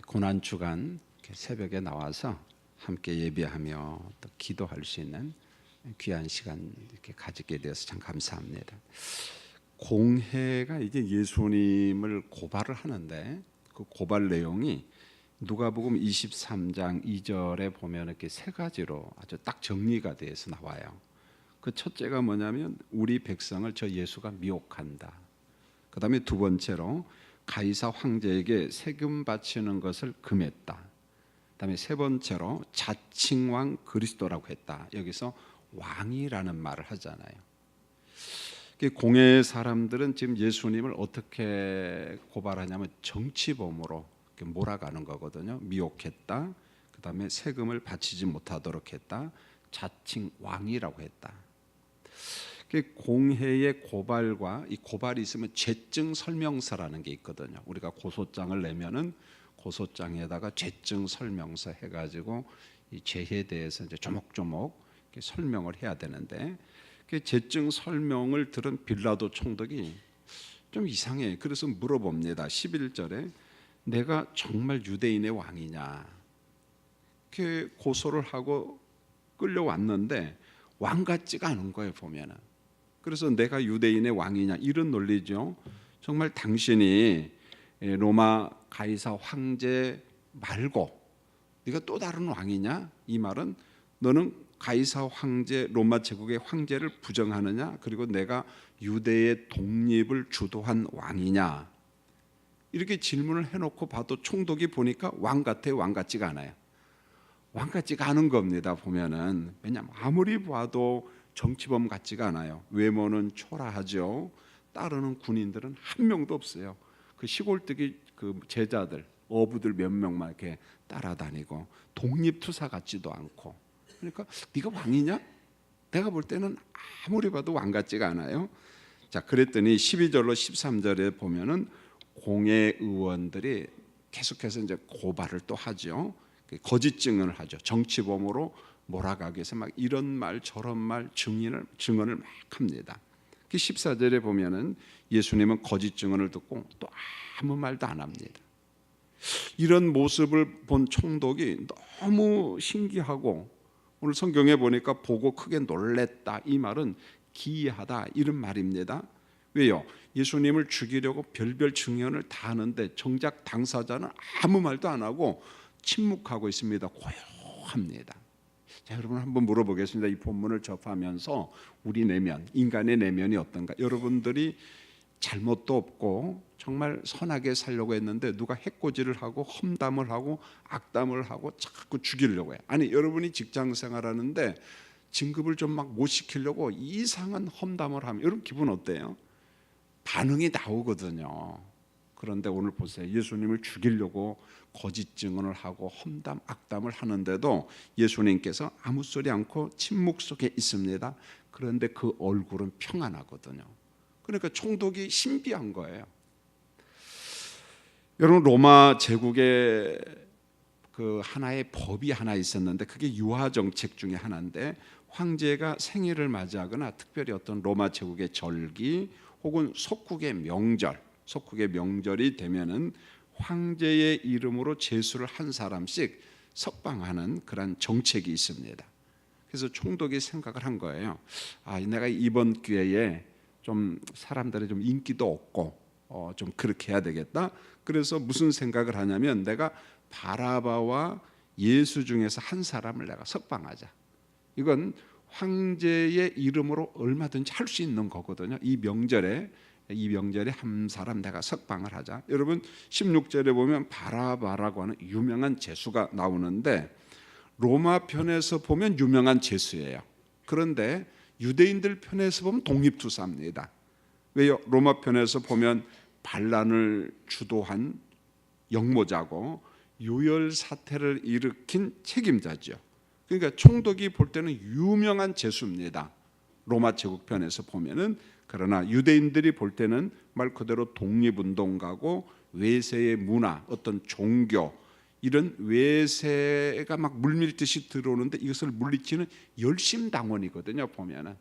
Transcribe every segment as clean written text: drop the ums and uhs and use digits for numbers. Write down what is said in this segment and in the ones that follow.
고난 주간 새벽에 나와서 함께 예배하며 또 기도할 수 있는 귀한 시간 이렇게 가지게 되어서 참 감사합니다. 공회가 이제 예수님을 고발을 하는데 그 고발 내용이 누가복음 23장 2절에 보면 이렇게 세 가지로 아주 딱 정리가 돼서 나와요. 그 첫째가 뭐냐면 우리 백성을 저 예수가 미혹한다. 그 다음에 두 번째로 가이사 황제에게 세금 바치는 것을 금했다. 그 다음에 세 번째로 자칭왕 그리스도라고 했다. 여기서 왕이라는 말을 하잖아요. 공회 사람들은 지금 예수님을 어떻게 고발하냐면 정치범으로 몰아가는 거거든요. 미혹했다. 그 다음에 세금을 바치지 못하도록 했다. 자칭 왕이라고 했다. 공회의 고발과 이 고발이 있으면 죄증 설명서라는 게 있거든요. 우리가 고소장을 내면은 고소장에다가 죄증 설명서 해가지고 이 죄에 대해서 이제 조목조목 설명을 해야 되는데 그 죄증 설명을 들은 빌라도 총독이 좀 이상해. 그래서 물어봅니다. 11절에 내가 정말 유대인의 왕이냐? 이렇게 고소를 하고 끌려왔는데 왕 같지가 않은 거예요, 보면은. 그래서 내가 유대인의 왕이냐 이런 논리죠. 정말 당신이 로마 가이사 황제 말고 네가 또 다른 왕이냐? 이 말은 너는 가이사 황제 로마 제국의 황제를 부정하느냐? 그리고 내가 유대의 독립을 주도한 왕이냐? 이렇게 질문을 해놓고 봐도 총독이 보니까 왕 같아요, 왕 같지가 않아요. 왕 같지가 않은 겁니다. 보면은 왜냐하면 아무리 봐도 정치범 같지가 않아요. 외모는 초라하죠. 따르는 군인들은 한 명도 없어요. 그 시골뜨기 그 제자들, 어부들 몇 명만 이렇게 따라다니고 독립투사 같지도 않고. 그러니까 네가 왕이냐? 내가 볼 때는 아무리 봐도 왕 같지가 않아요. 자, 그랬더니 12절로 13절에 보면은 공회 의원들이 계속해서 이제 고발을 또 하죠. 거짓 증언을 하죠. 정치범으로 몰아가기 위해서 막 이런 말 저런 말 증언을 막 합니다. 14절에 보면은 예수님은 거짓 증언을 듣고 또 아무 말도 안 합니다. 이런 모습을 본 총독이 너무 신기하고 오늘 성경에 보니까 보고 크게 놀랬다. 이 말은 기이하다 이런 말입니다. 왜요? 예수님을 죽이려고 별별 증언을 다 하는데 정작 당사자는 아무 말도 안 하고 침묵하고 있습니다. 고요합니다. 자, 여러분 한번 물어보겠습니다. 이 본문을 접하면서 우리 내면, 인간의 내면이 어떤가? 여러분들이 잘못도 없고 정말 선하게 살려고 했는데 누가 해코지를 하고 험담을 하고 악담을 하고 자꾸 죽이려고 해요. 아니, 여러분이 직장 생활하는데 진급을 좀 막 못 시키려고 이상한 험담을 하면 여러분 기분 어때요? 반응이 나오거든요. 그런데 오늘 보세요. 예수님을 죽이려고 거짓 증언을 하고 험담, 악담을 하는데도 예수님께서 아무 소리 않고 침묵 속에 있습니다. 그런데 그 얼굴은 평안하거든요. 그러니까 총독이 신비한 거예요. 여러분 로마 제국에 그 하나의 법이 하나 있었는데 그게 유화 정책 중에 하나인데 황제가 생일을 맞이하거나 특별히 어떤 로마 제국의 절기 혹은 속국의 명절이 되면은 황제의 이름으로 제수를 한 사람씩 석방하는 그런 정책이 있습니다. 그래서 총독이 생각을 한 거예요. 아, 내가 이번 기회에 좀 사람들의 좀 인기도 없고 좀 그렇게 해야 되겠다. 그래서 무슨 생각을 하냐면 내가 바라바와 예수 중에서 한 사람을 내가 석방하자. 이건 황제의 이름으로 얼마든지 할 수 있는 거거든요. 이 명절에 한 사람 내가 석방을 하자. 여러분 16절에 보면 바라바라고 하는 유명한 제수가 나오는데 로마 편에서 보면 유명한 제수예요. 그런데 유대인들 편에서 보면 독립투사입니다. 왜요? 로마 편에서 보면 반란을 주도한 역모자고 유혈 사태를 일으킨 책임자죠. 그러니까 총독이 볼 때는 유명한 제수입니다. 로마 제국 편에서 보면은. 그러나 유대인들이 볼 때는 말 그대로 독립운동가고 외세의 문화, 어떤 종교 이런 외세가 막 물밀듯이 들어오는데 이것을 물리치는 열심당원이거든요. 보면은.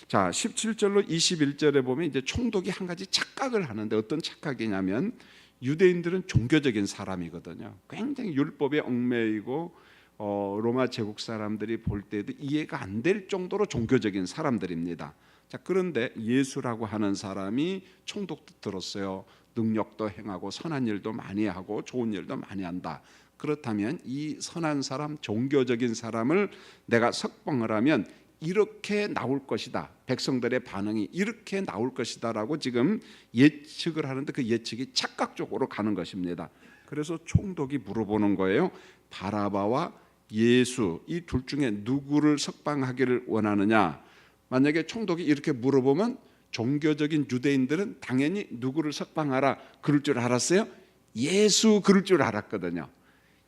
자, 17절로 21절에 보면 이제 총독이 한 가지 착각을 하는데 어떤 착각이냐면 유대인들은 종교적인 사람이거든요. 굉장히 율법에 얽매이고 로마 제국 사람들이 볼 때도 이해가 안 될 정도로 종교적인 사람들입니다. 자, 그런데 예수라고 하는 사람이 총독도 들었어요. 능력도 행하고 선한 일도 많이 하고 좋은 일도 많이 한다. 그렇다면 이 선한 사람, 종교적인 사람을 내가 석방을 하면 이렇게 나올 것이다. 백성들의 반응이 이렇게 나올 것이다라고 지금 예측을 하는데 그 예측이 착각적으로 가는 것입니다. 그래서 총독이 물어보는 거예요. 바라바와 예수 이 둘 중에 누구를 석방하기를 원하느냐? 만약에 총독이 이렇게 물어보면 종교적인 유대인들은 당연히 누구를 석방하라 그럴 줄 알았어요? 예수 그럴 줄 알았거든요.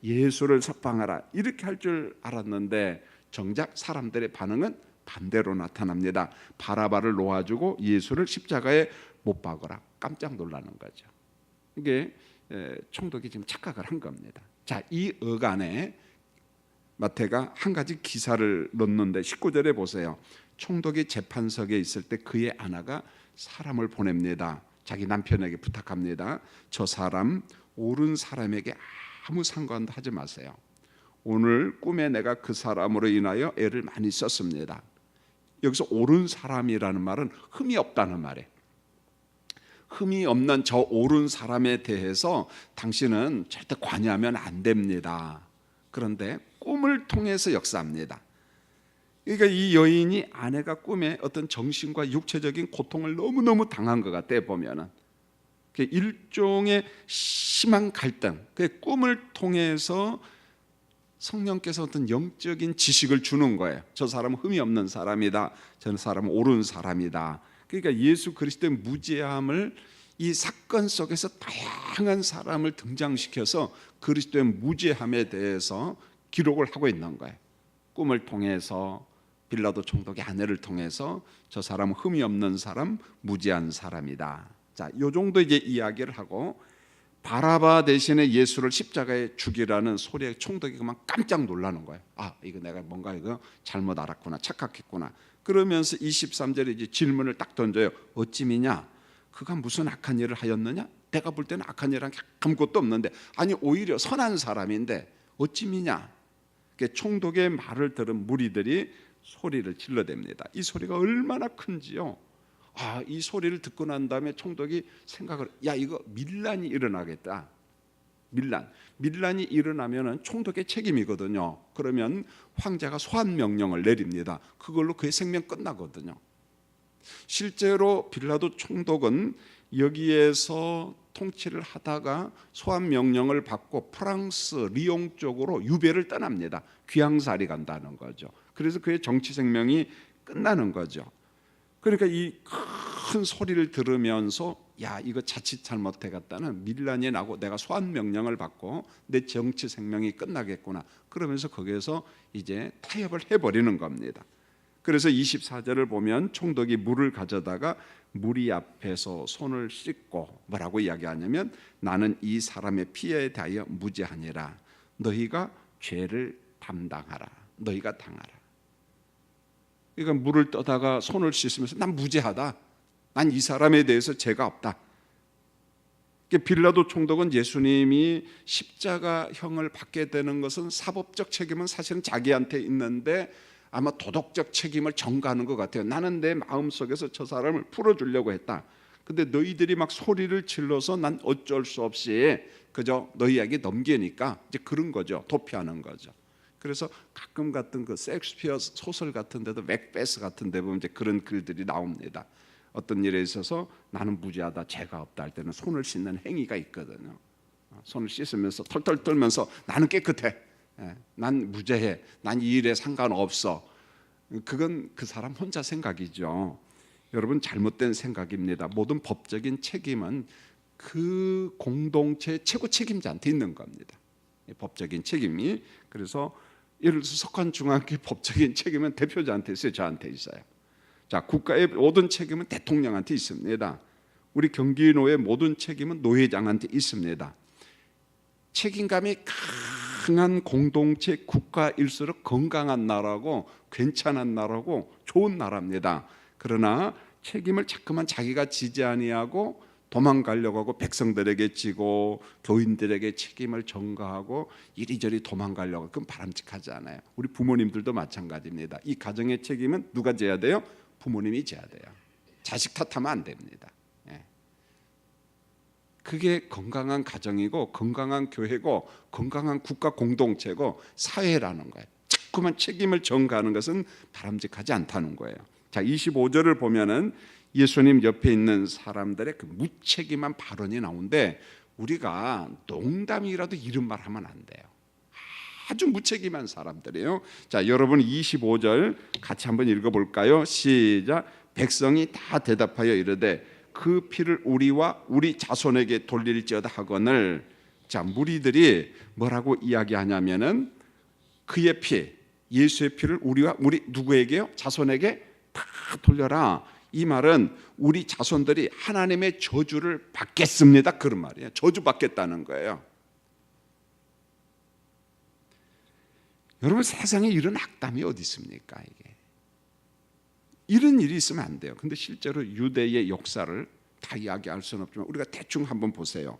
예수를 석방하라 이렇게 할 줄 알았는데 정작 사람들의 반응은 반대로 나타납니다. 바라바를 놓아주고 예수를 십자가에 못 박으라. 깜짝 놀라는 거죠. 이게 총독이 지금 착각을 한 겁니다. 자, 이 어간에 마태가 한 가지 기사를 넣는데 19절에 보세요. 총독이 재판석에 있을 때 그의 아내가 사람을 보냅니다. 자기 남편에게 부탁합니다. 저 사람 옳은 사람에게 아무 상관도 하지 마세요. 오늘 꿈에 내가 그 사람으로 인하여 애를 많이 썼습니다. 여기서 옳은 사람이라는 말은 흠이 없다는 말이에요. 흠이 없는 저 옳은 사람에 대해서 당신은 절대 관여하면 안 됩니다. 그런데 꿈을 통해서 역사합니다. 그러니까 이 여인이 아내가 꿈에 어떤 정신과 육체적인 고통을 너무너무 당한 것 같아요. 보면은 일종의 심한 갈등, 그 꿈을 통해서 성령께서 어떤 영적인 지식을 주는 거예요. 저 사람은 흠이 없는 사람이다. 저 사람은 옳은 사람이다. 그러니까 예수 그리스도의 무죄함을 이 사건 속에서 다양한 사람을 등장시켜서 그리스도의 무죄함에 대해서 기록을 하고 있는 거예요. 꿈을 통해서 빌라도 총독의 아내를 통해서 저 사람은 흠이 없는 사람, 무죄한 사람이다. 자, 요 정도 이제 이야기를 하고 바라바 대신에 예수를 십자가에 죽이라는 소리에 총독이 그만 깜짝 놀라는 거예요. 아, 이거 내가 뭔가 이거 잘못 알았구나, 착각했구나. 그러면서 23절에 이제 질문을 딱 던져요. 어찌미냐? 그가 무슨 악한 일을 하였느냐? 내가 볼 때는 악한 일은 아무것도 없는데, 아니 오히려 선한 사람인데 어찌미냐? 총독의 말을 들은 무리들이 소리를 질러댑니다. 이 소리가 얼마나 큰지요. 아, 이 소리를 듣고 난 다음에 총독이 생각을, 야, 이거 밀란이 일어나겠다. 밀란이 일어나면은 총독의 책임이거든요. 그러면 황제가 소환 명령을 내립니다. 그걸로 그의 생명 끝나거든요. 실제로 빌라도 총독은 여기에서 통치를 하다가 소환 명령을 받고 프랑스 리옹 쪽으로 유배를 떠납니다. 귀향살이 간다는 거죠. 그래서 그의 정치 생명이 끝나는 거죠. 그러니까 이 큰 소리를 들으면서 야, 이거 자칫 잘못해갔다는 밀란이 나고 내가 소환 명령을 받고 내 정치 생명이 끝나겠구나. 그러면서 거기에서 이제 타협을 해버리는 겁니다. 그래서 24절을 보면 총독이 물을 가져다가 무리 앞에서 손을 씻고 뭐라고 이야기하냐면 나는 이 사람의 피해에 대하여 무죄하니라. 너희가 죄를 담당하라. 너희가 당하라. 그러니까 물을 떠다가 손을 씻으면서 난 무죄하다. 난 이 사람에 대해서 죄가 없다. 빌라도 총독은 예수님이 십자가형을 받게 되는 것은 사법적 책임은 사실은 자기한테 있는데 아마 도덕적 책임을 전가하는 것 같아요. 나는 내 마음속에서 저 사람을 풀어주려고 했다. 근데 너희들이 막 소리를 질러서 난 어쩔 수 없이 그저 너희에게 넘기니까 이제 그런 거죠. 도피하는 거죠. 그래서 가끔 같은 그 셰익스피어 소설 같은 데도 맥베스 같은 데 보면 이제 그런 글들이 나옵니다. 어떤 일에 있어서 나는 무죄하다, 죄가 없다 할 때는 손을 씻는 행위가 있거든요. 손을 씻으면서 털털 떨면서 나는 깨끗해, 난 무죄해, 난 이 일에 상관없어. 그건 그 사람 혼자 생각이죠. 여러분, 잘못된 생각입니다. 모든 법적인 책임은 그 공동체의 최고 책임자한테 있는 겁니다. 법적인 책임이. 그래서 예를 들어서 석관중앙교 법적인 책임은 대표자한테 있어요. 저한테 있어요. 자, 국가의 모든 책임은 대통령한테 있습니다. 우리 경기노의 모든 책임은 노회장한테 있습니다. 책임감이 강한 공동체 국가일수록 건강한 나라고 괜찮은 나라고 좋은 나라입니다. 그러나 책임을 자꾸만 자기가 지지 아니하고 도망가려고 하고 백성들에게 지고 교인들에게 책임을 전가하고 이리저리 도망가려고, 그건 바람직하지 않아요. 우리 부모님들도 마찬가지입니다. 이 가정의 책임은 누가 져야 돼요? 부모님이 져야 돼요. 자식 탓하면 안 됩니다. 그게 건강한 가정이고 건강한 교회고 건강한 국가 공동체고 사회라는 거예요. 자꾸만 책임을 전가하는 것은 바람직하지 않다는 거예요. 자, 25절을 보면은 예수님 옆에 있는 사람들의 그 무책임한 발언이 나오는데, 우리가 농담이라도 이런 말 하면 안 돼요. 아주 무책임한 사람들이에요. 자, 여러분 25절 같이 한번 읽어볼까요? 시작. 백성이 다 대답하여 이르되 그 피를 우리와 우리 자손에게 돌릴지어다 하거늘. 자, 무리들이 뭐라고 이야기하냐면은 그의 피, 예수의 피를 우리와 우리 누구에게요? 자손에게 다 돌려라. 이 말은 우리 자손들이 하나님의 저주를 받겠습니다, 그런 말이에요. 저주 받겠다는 거예요. 여러분, 세상에 이런 악담이 어디 있습니까? 이게 이런 일이 있으면 안 돼요. 근데 실제로 유대의 역사를 다 이야기할 수는 없지만 우리가 대충 한번 보세요.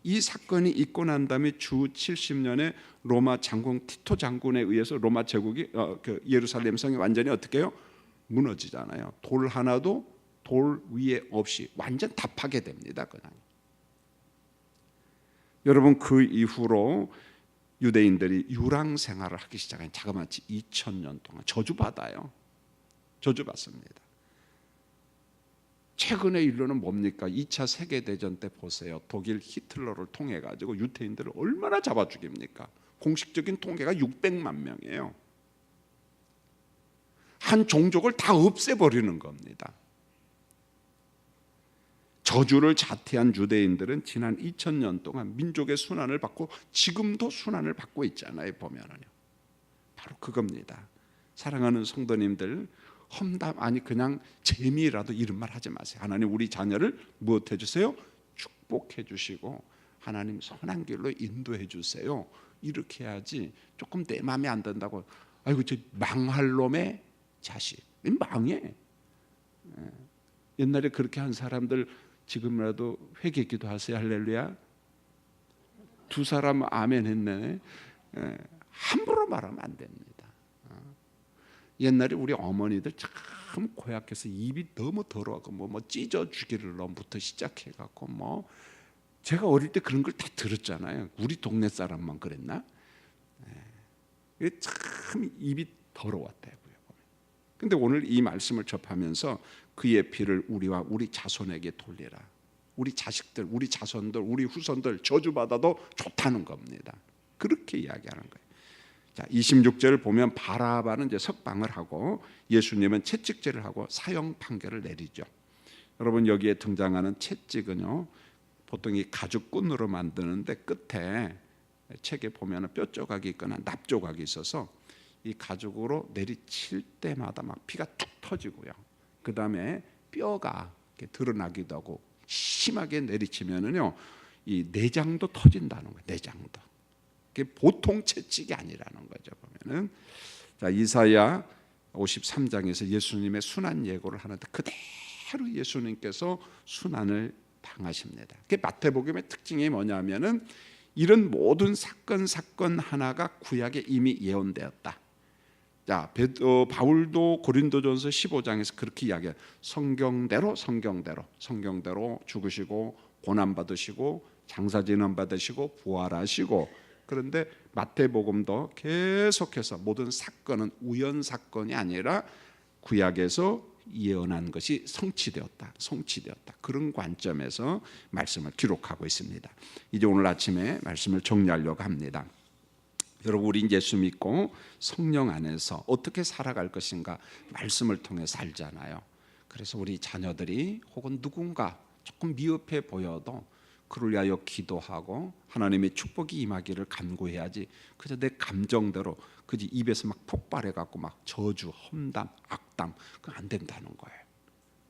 이 사건이 있고 난 다음에 주 70년에 로마 장군 티토 장군에 의해서 로마 제국이 예루살렘 성이 완전히 어떻게 해요? 무너지잖아요. 돌 하나도 돌 위에 없이 완전 다 파괴됩니다. 그냥. 여러분, 그 이후로 유대인들이 유랑 생활을 하기 시작한 자그마치 2000년 동안 저주받아요. 저주받습니다. 최근의 일로는 뭡니까? 2차 세계대전 때 보세요. 독일 히틀러를 통해 가지고 유태인들을 얼마나 잡아 죽입니까? 공식적인 통계가 600만 명이에요. 한 종족을 다 없애버리는 겁니다. 저주를 자퇴한 유대인들은 지난 2000년 동안 민족의 순환을 받고 지금도 순환을 받고 있잖아요. 보면은요. 바로 그겁니다. 사랑하는 성도님들, 험담 아니 그냥 재미라도 이런 말 하지 마세요. 하나님 우리 자녀를 무엇 해주세요? 축복해 주시고 하나님 선한 길로 인도해 주세요. 이렇게 해야지. 조금 내 마음에 안 든다고 아이고 저 망할 놈의 자식, 망해. 옛날에 그렇게 한 사람들 지금이라도 회개 기도하세요. 할렐루야. 두 사람 아멘 했네. 함부로 말하면 안 됩니다. 옛날에 우리 어머니들 참 고약해서 입이 너무 더러워서 뭐 찢어 주기를 놈부터 시작해갖고 뭐 제가 어릴 때 그런 걸 다 들었잖아요. 우리 동네 사람만 그랬나? 참 입이 더러웠대고요. 근데 오늘 이 말씀을 접하면서 그의 피를 우리와 우리 자손에게 돌리라. 우리 자식들, 우리 자손들, 우리 후손들 저주받아도 좋다는 겁니다. 그렇게 이야기하는 거예요. 자, 26절을 보면 바라바는 이제 석방을 하고 예수님은 채찍질을 하고 사형 판결을 내리죠. 여러분, 여기에 등장하는 채찍은요, 보통 이 가죽끈으로 만드는데 끝에 책에 보면 뼈 조각이 있거나 납 조각이 있어서 이 가죽으로 내리칠 때마다 막 피가 툭 터지고요. 그 다음에 뼈가 이렇게 드러나기도 하고 심하게 내리치면은요, 이 내장도 터진다는 거예요. 내장도. 그게 보통 채찍이 아니라는 거죠. 보면은 자, 이사야 53장에서 예수님의 순환 예고를 하는데 그대로 예수님께서 순환을 당하십니다. 그 마태복음의 특징이 뭐냐면은 이런 모든 사건 하나가 구약에 이미 예언되었다. 자, 바울도 고린도전서 15장에서 그렇게 이야기해요. 성경대로 죽으시고 고난 받으시고 장사진원 받으시고 부활하시고. 그런데 마태복음도 계속해서 모든 사건은 우연 사건이 아니라 구약에서 예언한 것이 성취되었다. 그런 관점에서 말씀을 기록하고 있습니다. 이제 오늘 아침에 말씀을 정리하려고 합니다. 여러분, 우리 예수 믿고 성령 안에서 어떻게 살아갈 것인가 말씀을 통해 살잖아요. 그래서 우리 자녀들이 혹은 누군가 조금 미흡해 보여도 그를 위하여 기도하고 하나님의 축복이 임하기를 간구해야지. 그저 내 감정대로 그지 입에서 막 폭발해 갖고 막 저주, 험담, 악담 그건 안 된다는 거예요.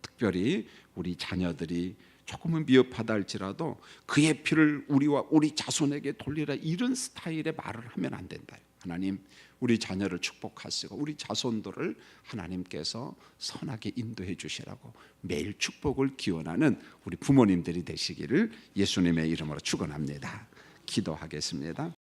특별히 우리 자녀들이 조금은 미흡하다 할지라도 그의 피를 우리와 우리 자손에게 돌리라 이런 스타일의 말을 하면 안 된다. 하나님, 우리 자녀를 축복하시고 우리 자손들을 하나님께서 선하게 인도해 주시라고 매일 축복을 기원하는 우리 부모님들이 되시기를 예수님의 이름으로 축원합니다. 기도하겠습니다.